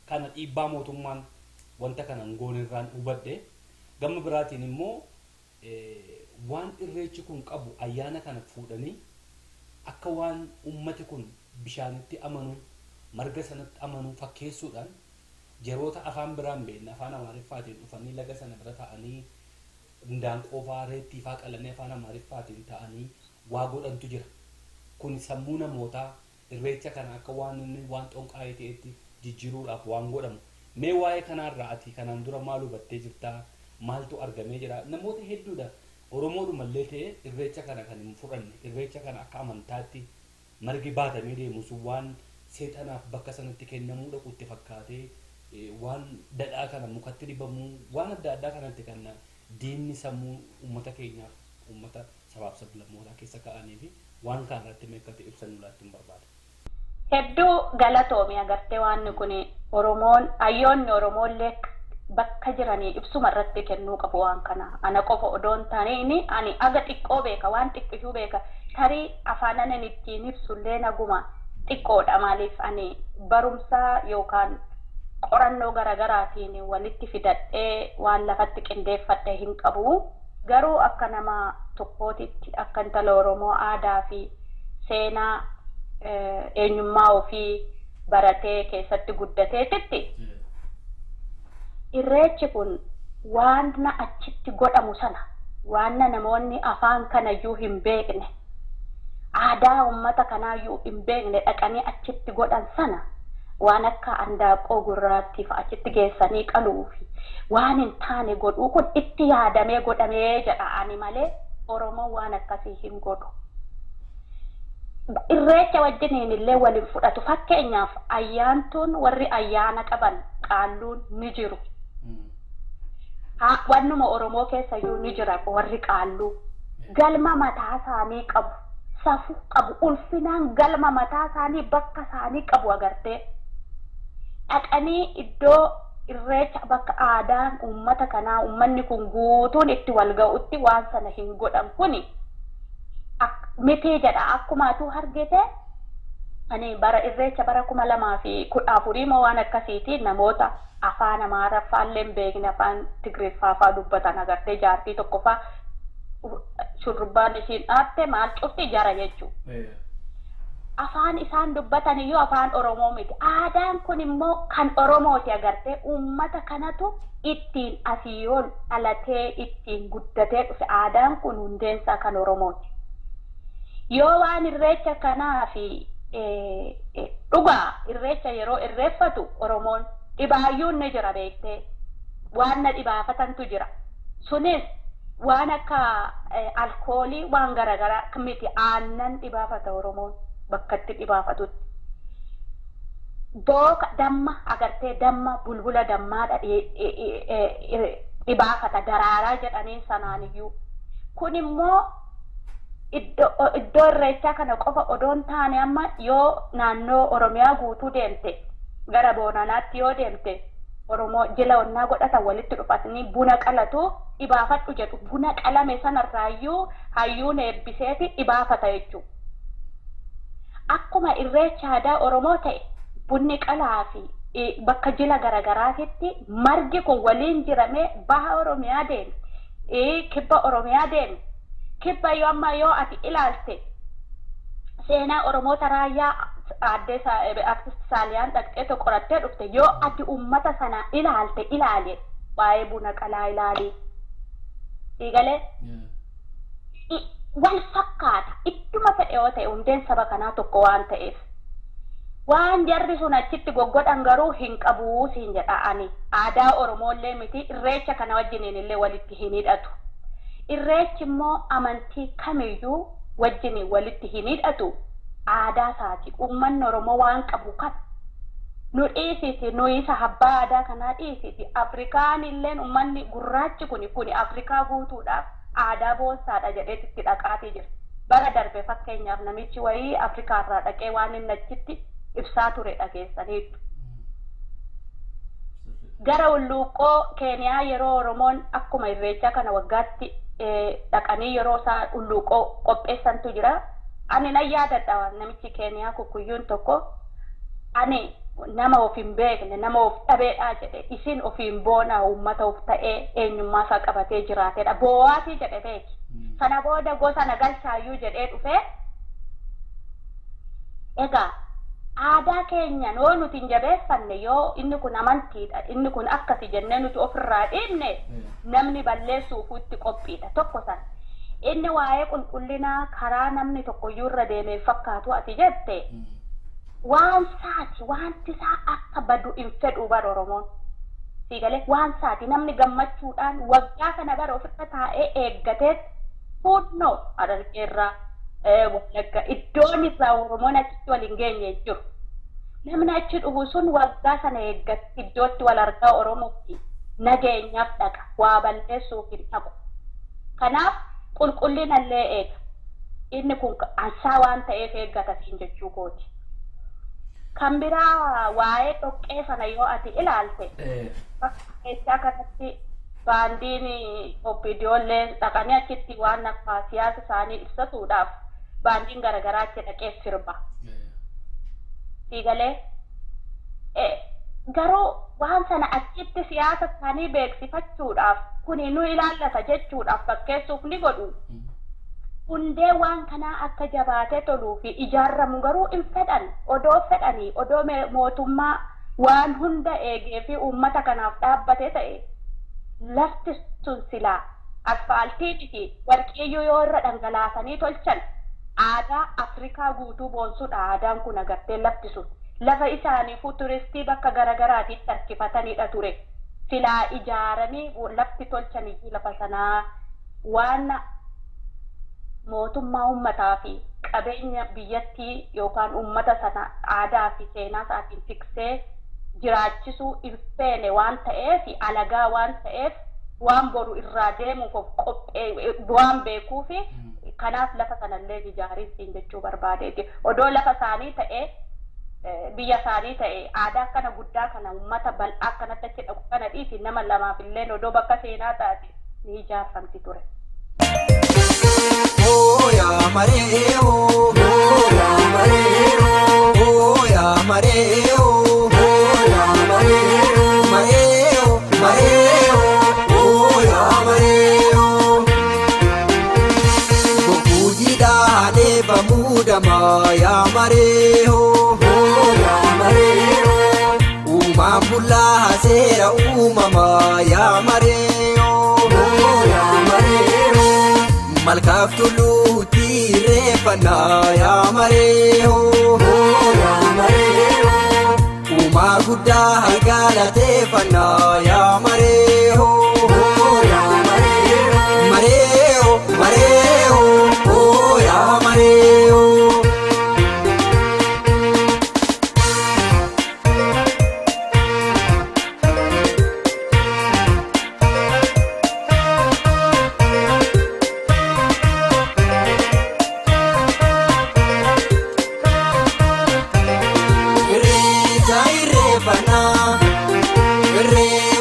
[SPEAKER 1] kana dhiibbaa mootummaan wanta kana ngoonirraan hubadhe. Gama biraatiin immoo waan irreechi kun qabu ayyaana kana fuudhanii akka waan ummati kun bishaanitti amanu marga sanatti amanu fakkeessuudhaan jeroota afaan biraan beekna afaan Amaariffaatiin dhufanii laga sana bira ta'anii indaanqoo fa'aa reettii fa'aa qalanii afaan Amaariffaatiin ta'anii waa godhantu jira. Kun sammuu namootaa irreecha kana akka waan inni waan xonqaa'ee ta'etti jijjiiruudhaaf waan godhamu. Mee waa'ee kanarraa ati kanaan dura maal hubattee jirtaa? Maaltu argamee jira? Namoota hedduudha Oromoodhumallee ta'e irreecha kana kan hin fudhanne irreecha kana akka amantaatti margi baatamee deemu sun waan seexanaaf bakka sanatti kennamuu dhaquutti fakkaatee waan dadhaa kana mukatti dibamu waan adda addaa kanatti kan diinni sammuu uummata keenyaaf uummata sabaaf sablammootaa keessa ka'anii fi waan kanarratti meeqatti ibsanuu laattiin barbaada.
[SPEAKER 5] Hedduu galatoomii agartee waan kun Oromoon hayyoonni Oromoollee bakka jiranii ibsuma irratti kennuu qabu waan kana. Ana qofa odoon taaneen ani aga xiqqoo beeka waan xiqqishuu beeka tarii afaanan ittiin ibsullee naguma xiqqoodha maaliif ani barumsaa yookaan qorannoo garaagaraatiin walitti fidadhee waan lafatti qindeeffadhee hin qabu. Garuu akka nama tokkootitti akka intala Oromoo aadaa fi seenaa eenyummaa ofii baratee keessatti guddateetitti irreechi kun waan achitti godhamu sana waan namoonni afaan kanayyuu hin beekne aadaa uummata kanaayyuu hin beekne dhaqanii achitti godhan sana waan akka andaaqoo gurraattiif achitti geessanii qaluufi waan hin taane godhuu kun itti yaadamee godhamee jedha ani malee Oromoon waan akkasii hin godhu. Irreecha wajjiniin illee waliin fudhatu fakkeenyaaf ayyaantuun warri ayyaana qaban qaalluun ni jiru. Wannuma Oromoo keessayyuu ni jira warri qaalluu galma mataa isaanii qabu safuu qabu ulfinaan galma mataa isaanii bakka isaanii qabu agartee dhaqanii iddoo irreecha bakka aadaan uummata kanaa uummanni kun guutuun itti wal ga'utti waan sana hin godhan kuni miti jedha akkuma atuu argite ani bara irreecha bara 2014 moo waan akkasiitiin namoota afaan Amaaraffaallee beekne afaan Tigreeffaa dubbatan agartee jaartii tokkoffaa shurrubbaan ishiin dhaatte maal cufti jara jechuudha. Afaan isaan dubbatan iyyuu afaan Oromoo miti. Aadaan kun immoo kan Oromooti agartee uummata kanatu ittiin asii ol dhalatee ittiin guddatee dhufe aadaan kun hundeensaa kan Oromooti. Yoo waan irreecha kanaa fi dhugaa irreecha yeroo irreeffatu Oromoon dhibaayyuun ni jira beektee waan na dhibaafatantu jira. Sunis waan akka alkoolii waan garaagaraa miti aannan dhibaafata Oromoon bakkatti dhibaafatutti. Booka damma agartee damma bulbula dammaadha dhibaafata daraaraa jedhanii sanaaniyyuu. Kun immoo iddoo irreechaa kana qofa odoon taane amma yoo naannoo Oromiyaa guutuu deemte gara Boonanaatti yoo deemte Oromoo jila onnaa godhatan walitti dhufatanii buna qalatu dhibaafadhu jedhu buna qalame sanarraayyuu hayyuun eebbiseeti dhibaafata jechuudha. Akkuma akkuma irreecha aadaa Oromoo ta'e bunni qalaa fi bakka jila garagaraatitti margi kun waliin jiramee baha Oromiyaa deeme. Kibba Oromiyaa deeme. Kibba yoo amma yoo ati ilaalte seenaa Oromoota raayyaa addee artist Saaliyaan dhaqxee tokko qorattee dhufte yoo ati ummata sana ilaale waa'ee buna qalaa ilaali. Eegalee wal fakkaata ittuma fedhe yoo ta'e hundeen saba kanaa tokko waan ta'eef. Waan jarri sun achitti goggodhan garuu hin qabu siin jedha ani. Aadaa Oromoollee miti irreecha kana wajjiniin illee walitti hin hidhatu. Irreechi immoo amantii kamiyyuu wajjiniin walitti hin hidhatu. Aadaa isaati. Uummanni Oromoo waan qabu kan nu dhiisiti nu isa abbaa aadaa kanaa dhiisiti. Afrikaan illeen uummanni gurraachi kuni Afrikaa guutuudhaaf aadaa boonsaadha jedheetitti dhaqaatii jira. Bara darbe fakkeenyaaf namichi wayii Afrikaarraa dhaqee waan inni achitti ibsaa ture dhageessaniitu. Gara Ulluuqoo Keeniyaa yeroo Oromoon akkuma irreechaa kana waggaatti dhaqanii yeroo isaa Ulluuqoo qopheessantu jira. Ani nan yaadadha namichi Keeniyaa kukuyyuun tokko ani nama of hin beekne nama of dhabeedhaa jedhe isin ofiin boona uummata of ta'ee eenyummaa isaa qabatee jiraatedha. Boo'aatii jedhe beeki. Sana booda gosa nagalchaayyuu jedhee dhufee egaa aadaa keenya noo nuti hin jabeeffanne yoo inni kun amantiidha inni kun akkasi jennee nuti ofirraa dhiibne namni balleessuuf itti qophiidha tokko san. Inni waa'ee qulqullinaa karaa namni tokkoyyuu irra deemee fakkaatu ati jette waan saati wanti isaa akka badu hin fedhu bara Oromoon. Siigalee waan saati namni gammachuudhaan waggaa kana bara ofirra taa'ee eeggatee fuudhnoo Harargeerraa Wallagga iddoon isaa Oromoon achitti wal hin geenye jiru. Namni achi dhufu sun waggaa sana eeggatti iddootti wal argaa Oromootti nageenyaaf dhaqa waa balleessuuf hin dhaqu. Kanaaf qulqullina illee eega. Inni kun ansaa waan ta'eef eeggata siin jechuu kooti. Kan biraa waa'ee dhoqqee sana yoo ati ilaalte fakkeessaa kanatti baandiin OPDOllee dhaqanii achitti waan akka siyaasa isaanii ibsatuudhaaf baandiin garagaraa achi dhaqee sirba. Siigalee garuu waan sana achitti siyaasa isaanii beeksifachuudhaaf kuni nu ilaallata jechuudhaaf fakkeessuuf ni godhu. Hundee waan kanaa akka jabaatee toluu fi ijaaramu garuu hin fedhan odoo fedhanii odoo mootummaa waan hunda eegee fi uummata kanaaf dhaabbatee ta'e lafti sun silaa asfaaltii fi warqiyyuu yoo irra dhangalaasanii tolchan aadaa Afrikaa guutuu boonsuudha. Aadaan kun agartee lafti sun lafa isaaniifuu turistii bakka garagaraatiitti harkifatanidha ture. Silaa ijaaranii lafti tolchaniyyuu lafa sanaa waan mootummaa uummataa fi qabeenya biyyattii yookaan uummata sana aadaa fi seenaa isaatiin tiksee jiraachisuu hin feene waan ta'eef alagaa waan ta'eef waan boru irraa deemuuf of qophee waan beekuuf kanaaf lafa sanallee ijaariin jechuu barbaadeeti. Odoo lafa isaanii ta'ee biyya isaanii ta'e aadaa kana guddaa kana uummata bal'aa kanatti achi dhaqu kana dhiisi nama lamaaf illee odoo bakka seenaa taate ni ijaarfamti ture.
[SPEAKER 6] Oya mareo, oya mareo, oya mareo, oya mareo, mareo, mareo, oya mareo. Bokujida de bamuda maya mareo, oya mareo. Uma pula hasera uma maya mareo, oya mareo. Malkaaf tuluuti reeffana yaa mareo, yaa mareo. Uumaa guddaa galateeffana yaa mareo, yaa mareo. Mareo, mareo, yaa mareo. Irree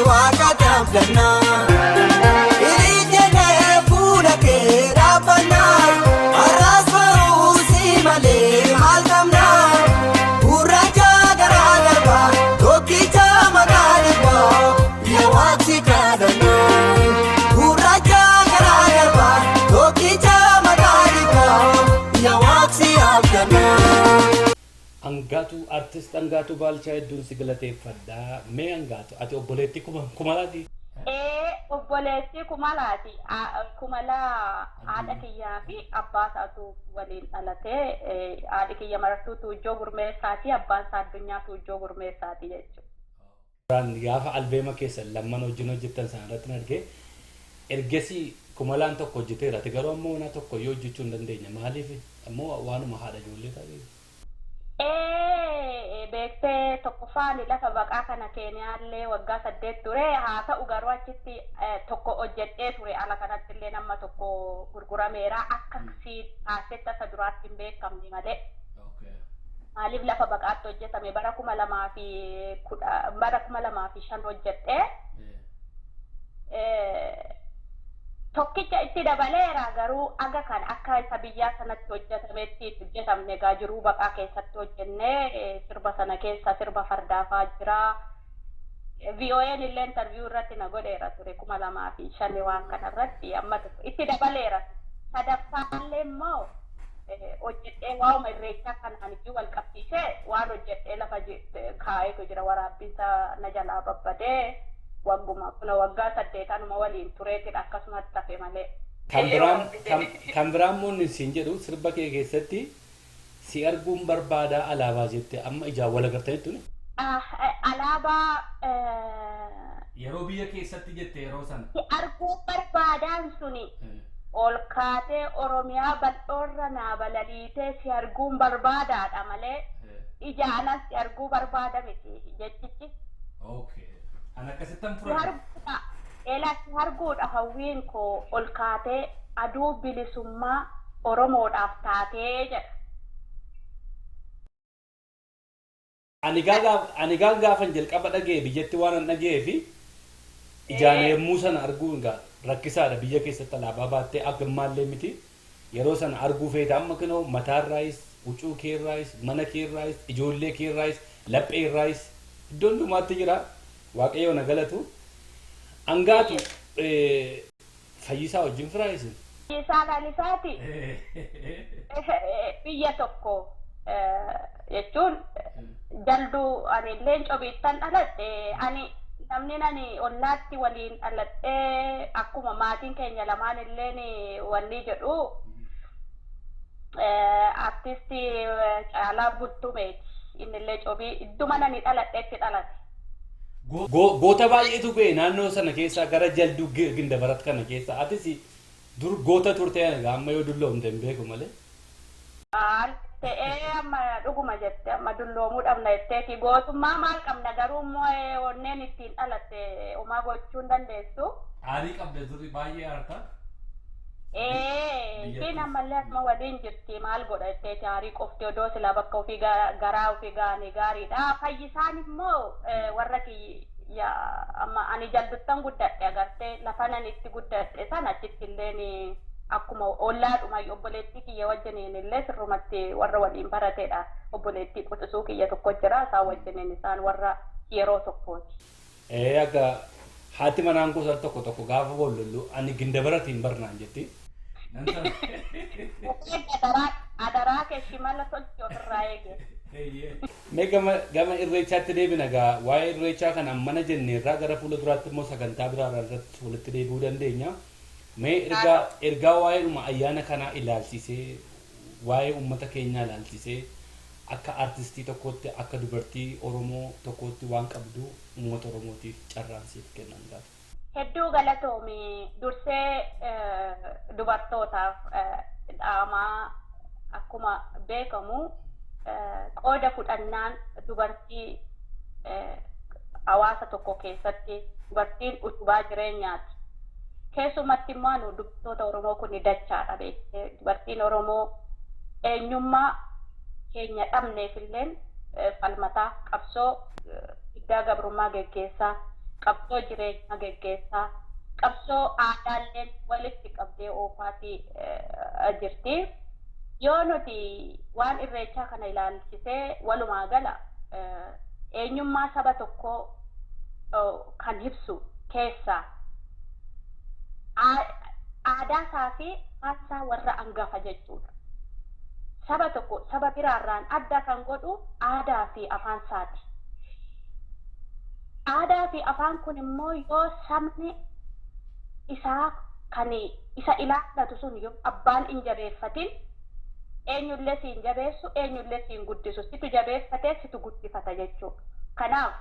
[SPEAKER 1] Angaatu artist Angaatu Baalchaa hedduun si galateeffadha. Mee Angaatu ati obboleetti kumalaati?
[SPEAKER 5] Obboleetti kumalaati. Kumalaa haadha kiyyaa fi abbaa isaatu waliin dhalatee haadhi kiyya marartuu Tuujjoo Gurmeessaati abbaan isaa Addunyaa Tuujjoo Gurmeessaati jechuudha.
[SPEAKER 1] Gaafa albeema keessa lamman wajjin hojjettan sana irratti argee ergasii kumalaan tokko hojjeteera. Ati garuu ammoo waan tokko yoo hojjechuu hin dandeenye maaliif ammoo waanuma haadha ijoollee ta'e.
[SPEAKER 5] Beektee tokkoffaan lafa baqaa kana Keeniyaallee waggaa 8 ture haa ta'u garuu achitti tokko hojjedhee ture ala kanatti illee nama tokko gurgurameera akka kaasetta isa duraatti hin beekamne malee. Maaliif lafa baqaatti hojjetame bara 2005 hojjedhee tokkicha itti dabaleera garuu aga kan akka isa biyyaa sanatti hojjetametti hojjetamne egaa jiruu baqaa keessatti hojjennee sirba sana keessa sirba fardaafaa jira. VON illee interview irratti na godheera ture 2005 waan kanarratti amma itti dabaleera. Sadaffaallee immoo hojjedhee waa'uma irreechaa kanaan itti wal qabsiisee waan hojjedhee lafa kaa'eetu jira waraabbiinsa na jalaa babbadee. Wagguma kuna waggaa 8 waliin tureetiin akkasumatti tafe malee.
[SPEAKER 1] Kan biraan moonni siin jedhu sirba kee keessatti si arguun barbaada alaabaa jette amma ijaan wal agartanitti tuni?
[SPEAKER 5] Alaabaa
[SPEAKER 1] yeroo biyya keessatti jette yeroo sana.
[SPEAKER 5] Si arguun barbaadaan suni ol kaatee Oromiyaa bal'oorra naa balaliitee si arguun barbaadaadha malee ijaanas si arguu barbaada miti jechichi.
[SPEAKER 1] Ana akkasittan fudhadha.
[SPEAKER 5] Eelatti arguudha hawwiin koo ol kaatee aduu bilisummaa Oromoodhaaf taatee jedha.
[SPEAKER 1] Ani gaafan jalqaba dhagee biyyatti waan an dhagee fi ijaan yemmuu sana arguun rakkisaadha biyya keessatti alaabaa baattee akka maallee miti. Yeroo sana arguu feeta amma kunoo mataarraayis, huccuu keerraayis, mana keerraayis, ijoollee keerraayis, lapheerraayis iddoo hundumaatti jira. Waaqayyo na galatu. Angaatu Fayyisaa wajjin firaayisin.
[SPEAKER 5] Fayyisaa Lalisaati. Biyya tokko jechuun jalduu ani illee cobiittan dhaladhe ani namni ollaatti waliin dhaladhee akkuma maatiin keenya lamaan illee wanni jedhu artistii Caalaa Bultumeeti innillee cobii idduma nani dhaladheetti dhalate.
[SPEAKER 1] Goota baay'eetu ba'e naannoo sana keessaa gara jalduu gindabarat kana keessa atis dur goota turte amma yoo dulloomte hin beeku malee.
[SPEAKER 5] Ta'ee amma dhuguma jette amma dulloomuu dhabna jetteeti gootummaa maal qabna garuu immoo onneen ittiin dhalatte homaa gochuu hin dandeessu.
[SPEAKER 1] Aarii qabda turre baay'ee aarta.
[SPEAKER 5] Isheen ammallee asuma waliin jirti maal godha jetteeti aarii qofti odoo silaa bakka ofii garaa ofii gaanii gaariidha. Fayyisaan immoo warra kiyya amma ani jalduttan guddadhe agartee lafa nan itti guddadhe sana achitti illee akkuma ollaadhuma obboleettii kiyya wajjiniin illee sirrumatti warra waliin barateedha. Obboleettii quxisuu kiyya tokko jira isaan wajjiniin isaan warra yeroo tokkooti.
[SPEAKER 1] Akka haati manaan gosa tokko gaafa bollollu ani gindabaratiin barnaan jetti.
[SPEAKER 5] Adaraa keeshi mala tolchi ofirraa eege.
[SPEAKER 1] Mee gama irreechaatti deebina gaa waa'ee irreechaa kana mana jenneerraa gara fuula duraatti immoo sagantaa biraa irratti walitti deebi'uu dandeenya. Mee ergaa waa'ee ayyaana kanaa ilaalchisee waa'ee uummata keenyaa ilaalchisee akka artistii tokkootti akka dubartii Oromoo tokkootti waan qabdu uummata Oromootiif carraan siif kennan gaafa.
[SPEAKER 5] Hedduu galatoomi dursee dubartootaaf dhaamaa akkuma beekamu qooda fudhannaan dubartii hawaasa tokko keessatti dubartiin utubaa jireenyaati. Keessumatti immoo dubartoota Oromoo kun dachaadha beektee dubartiin Oromoo eenyummaa keenya dhabneef illee falmataa qabsoo iddaa gabrummaa geggeessaa qabsoo jireenyaa geggeessaa qabsoo aadaallee walitti qabdee oofaatii jirti. Yoo nuti waan irreechaa kana ilaalchisee walumaa gala eenyummaa saba tokkoo kan ibsu keessaa aadaa isaa fi haasaa warra hangafa jechuudha. saba tokko saba biraarraan adda kan godhu aadaa fi afaan isaati. Aadaa fi afaan kun immoo yoo sabni isaa kan isa ilaallatu sun yoo abbaan hin jabeeffatin eenyullee siin jabeessu eenyullee siin guddisu situ jabeeffatee situ guddifata jechuudha. Kanaaf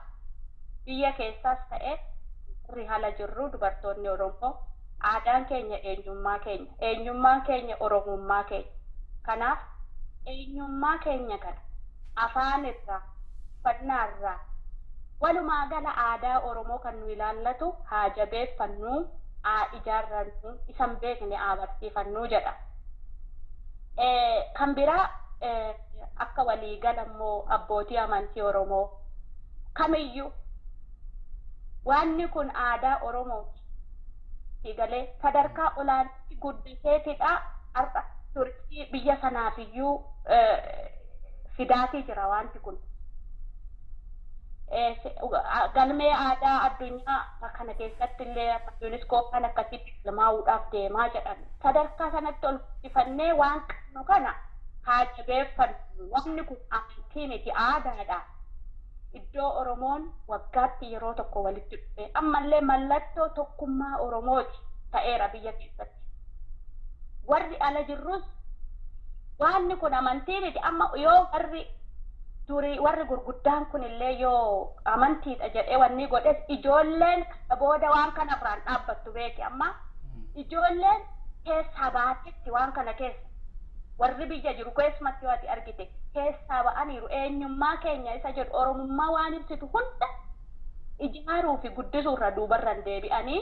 [SPEAKER 5] biyya keessaas ta'ee warri haala jirru dubartoonni Oromoo aadaan keenya eenyummaan keenya Oromummaa keenya. Kanaaf eenyummaa keenya kana afaan irraa uffannaa irraa walumaa gala aadaa Oromoo kan nu ilaallatu haa jabeeffannuu haa ijaarrannu isan beekne haa barsiifannuu jedha. Kan biraa akka waliigala immoo abbootii amantii Oromoo kamiyyuu wanni kun aadaa Oromooti galee sadarkaa olaanaatti guddateetidha. Har'a turtii biyya sanaafiyyuu fidaatii jira wanti kun. Galmee aadaa addunyaa kana keessatti illee UNESCO kan akkasitti galmaa'uudhaaf deemaa jedhan. Sadarkaa sanatti ol guddifannee waan qabnu kana haa jabeeffannu. Wanni kun amantii miti aadaadha. Iddoo Oromoon waggaatti yeroo tokko walitti dhufe ammallee mallattoo tokkummaa Oromooti ta'eera biyya keessatti. Warri ala jirrus wanni kun amantii miti amma yoo warri gurguddaan kun illee yoo amantiidha jedhee wanni godhes ijoolleen booda waan kana biraan dhaabbattu beeki amma ijoolleen keessaa baatetti waan kana keessa warri biyya jiru keessumatti waati argite keessaa ba'aniiru eenyummaa keenya isa jedhu Oromummaa waan ibsitu hunda ijaaruu fi guddisuu irra duubarran deebi'anii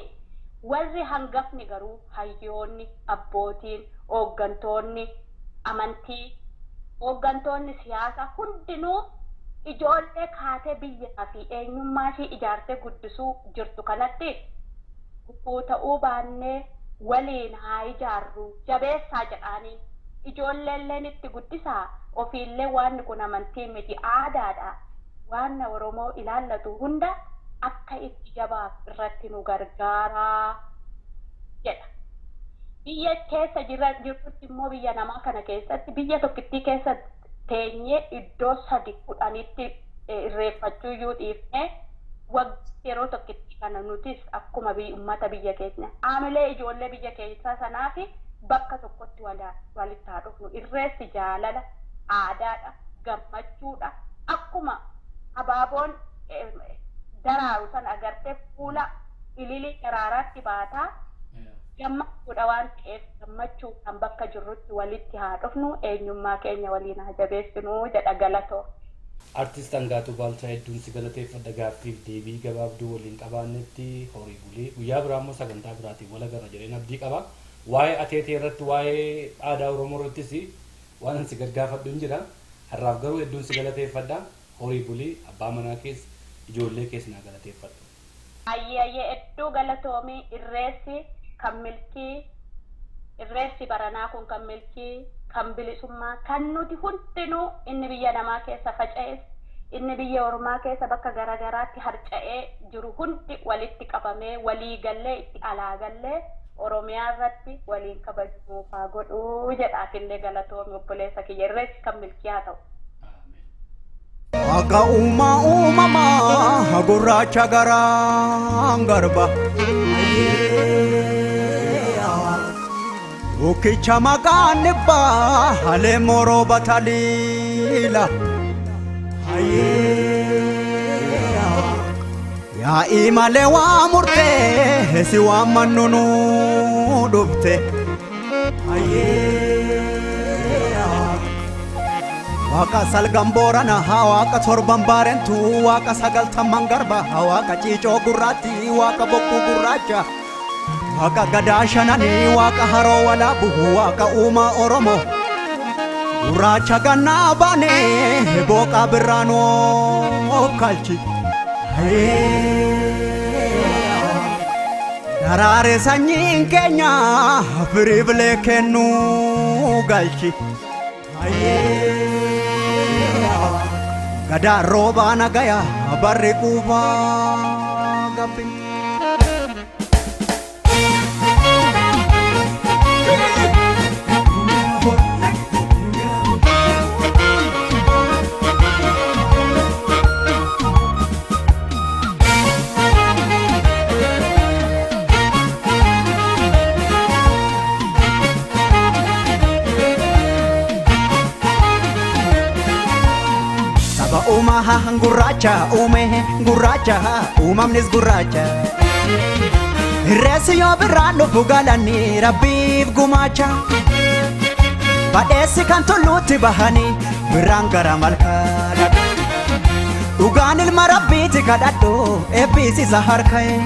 [SPEAKER 5] warri hangafni garuu hayyoonni abbootiin hooggantoonni amantii hooggantoonni siyaasaa hundinuu ijoollee kaatee biyyaa fi eenyummaa ishee ijaartee guddisuu jirtu kanatti gufuu ta'uu baannee waliin haa ijaarru jabeessaa jedhaanii ijoolleelleen itti guddisaa ofiillee waan kun amantii miti aadaadha waan Oromoo ilaallatu hunda akka itti jabaaf irratti nu gargaaraa jedha. Biyya keessa jirtutti immoo biyya namaa kana keessatti biyya tokkittii keessa teenyee iddoo 3-10tti irreeffachuu iyyuu dhiifnee yeroo tokkittii kana nutis akkuma uummata biyya keenya aamilee ijoollee biyya keessaa sanaa fi bakka tokkotti walitti haa dhufnu. Irreessi jaalala aadaadha gammachuudha akkuma abaaboon daraaru san agartee fuula ililii daraaraatti baataa gammachuudha waan ta'eef gammachuudhaan bakka jirrutti walitti haa dhufnu eenyummaa keenya waliin haa jabeessinu jedha galatoo.
[SPEAKER 1] Artist Angaatuu Baalchaa hedduun si galateeffadha gaaffiif deebii gabaabduu waliin qabaannetti horii bulee guyyaa biraa immoo sagantaa biraatiin wal agarra jedheen abdii qaba. Waa'ee ateetee irratti waa'ee aadaa Oromoo irrattis waan si gaggaafadhu hin jira. Har'aaf garuu hedduun si galateeffadha. Horii bulee abbaa manaa keessa ijoollee keessa naa galateeffadhu.
[SPEAKER 5] Ayyaayee hedduu galatoomii irreessi kan milkii irreessi baranaa kun kan milkii kan bilisummaa kan nuti hundinuu inni biyya namaa keessa faca'es inni biyya ormaa keessa bakka garagaraatti harca'ee jiru hundi walitti qabamee walii gallee itti alaagallee Oromiyaa irratti waliin kabajamuuf haa godhuu jedhaafillee galatoomi obboleessa kiyya irreessi kan milkii haa ta'u.
[SPEAKER 6] Akka uumamaa gurraacha garaan garba. Ukicha maqaan dhibbaa halee moroo bataliila. Yaa'ii malee waa murtee si waan mannunuu dhufte. Waaqa salgan boorana waaqa torban baarentu waaqa sagaltamman garba waaqa ciicoo gurraatti waaqa bokkuu gurraacha. Waaqa gadaa shananii waaqa haroo walaabu waaqa uumaa Oromoo gurraacha gannaa baanee booqaa birraanoo kalchi. Daraare sanyiin keenya firiibilee kennuu galchi. Gadaa roobaa nagaya barri quufaa gabbi. Saba uumaa gurraacha uume gurraacha uumamnis gurraacha. Irreessi yoo birraan dhufu galanii rabbiif gumaacha. Badheessi kan tulluutti bahanii birraan gara malkaa dhaqu. Dhugaan ilma rabbiiti kadhadhu eebbisiisa harka'e.